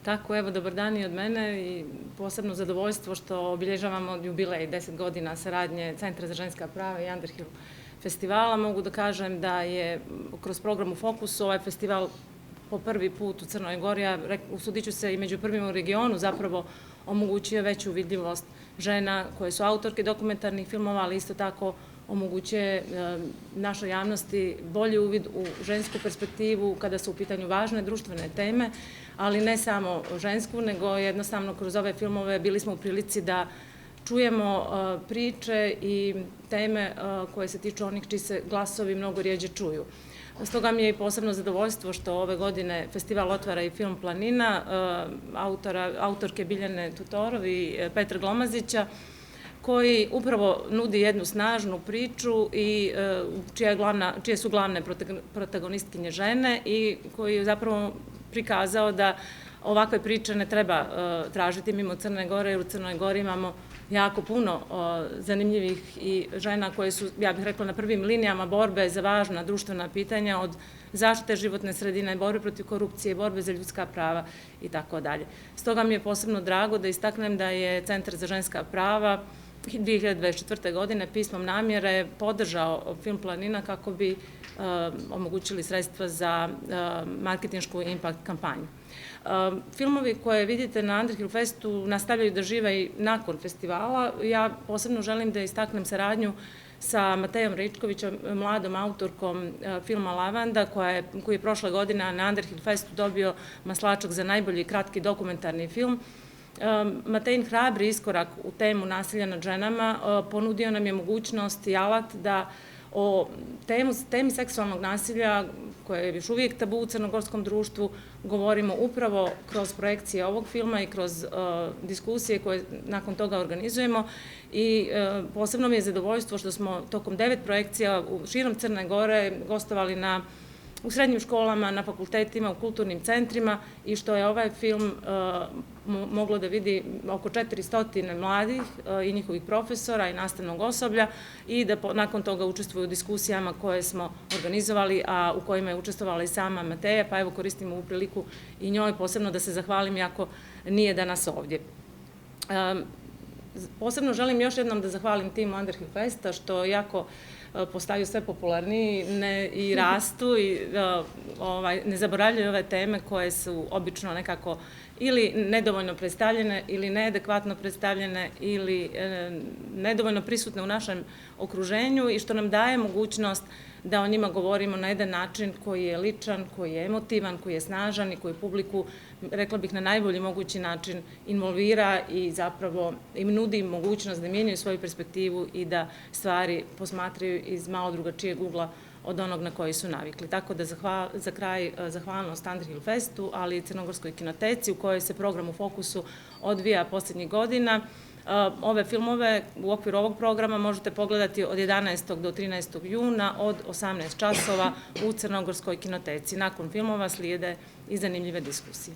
Tako, evo, dobar dan i od mene i posebno zadovoljstvo što obilježavamo jubilej 10 godina saradnje Centra za ženska prava i Underhill festivala. Mogu da kažem da je kroz program u Fokusu ovaj festival po prvi put u Crnoj Gori, a usudit ću se i među prvima u regionu, zapravo omogućuje veću vidljivost žena koje su autorke dokumentarnih filmova, ali isto tako omogućuje našoj javnosti bolji uvid u žensku perspektivu kada su u pitanju važne društvene teme, ali ne samo žensku, nego jednostavno kroz ove filmove bili smo u prilici da čujemo priče i teme koje se tiču onih čiji se glasovi mnogo rijeđe čuju. Stoga mi je i posebno zadovoljstvo što ove godine festival otvara i film Planina, autorke Biljane Tutorov i Petra Glomazića, koji upravo nudi jednu snažnu priču i čije su glavne protagonistkinje žene i koji je zapravo prikazao da ovakve priče ne treba tražiti mimo Crne Gore, jer u Crnoj Gori imamo jako puno zanimljivih i žena koje su, ja bih rekla, na prvim linijama borbe za važna društvena pitanja, od zaštite životne sredine, borbe protiv korupcije, borbe za ljudska prava i tako dalje. Stoga mi je posebno drago da istaknem da je Centar za ženska prava 2024. godine pismom namjere podržao film Planina kako bi omogućili sredstva za marketinšku impact kampanju. Filmovi koje vidite na Underhill Festu nastavljaju da žive i nakon festivala. Ja posebno želim da istaknem saradnju sa Matejom Ričkovićem, mladom autorkom filma Lavanda, koji je prošle godine na Underhill Festu dobio Maslačak za najbolji kratki dokumentarni film. Matejin hrabri iskorak u temu nasilja nad ženama ponudio nam je mogućnost i alat da o temi seksualnog nasilja, koje je još uvijek tabu u crnogorskom društvu, govorimo upravo kroz projekcije ovog filma i kroz diskusije koje nakon toga organizujemo. I posebno mi je zadovoljstvo što smo tokom 9 projekcija širom Crne Gore gostovali u srednjim školama, na fakultetima, u kulturnim centrima i što je ovaj film moglo da vidi oko 400 mladih i njihovih profesora i nastavnog osoblja i da nakon toga učestvuju u diskusijama koje smo organizovali, a u kojima je učestvovala i sama Mateja, pa evo koristim ovu priliku i njoj posebno da se zahvalim, iako nije danas ovdje. Posebno želim još jednom da zahvalim timu Underhill Festa što jako postaju sve popularniji i rastu i ne zaboravljaju ove teme koje su obično nekako ili nedovoljno predstavljene ili neadekvatno predstavljene ili nedovoljno prisutne u našem okruženju i što nam daje mogućnost da o njima govorimo na jedan način koji je ličan, koji je emotivan, koji je snažan i koji publiku, rekla bih, na najbolji mogući način involvira i zapravo im nudi mogućnost da mijenjaju svoju perspektivu i da stvari posmatraju iz malo drugačijeg ugla od onog na koji su navikli. Tako da za kraj zahvalnost Underhill Festu, ali i Crnogorskoj kinoteci u kojoj se program u Fokusu odvija posljednjih godina. Ove filmove u okviru ovog programa možete pogledati od 11. do 13. juna od 18 časova u Crnogorskoj kinoteci. Nakon filmova slijede i zanimljive diskusije.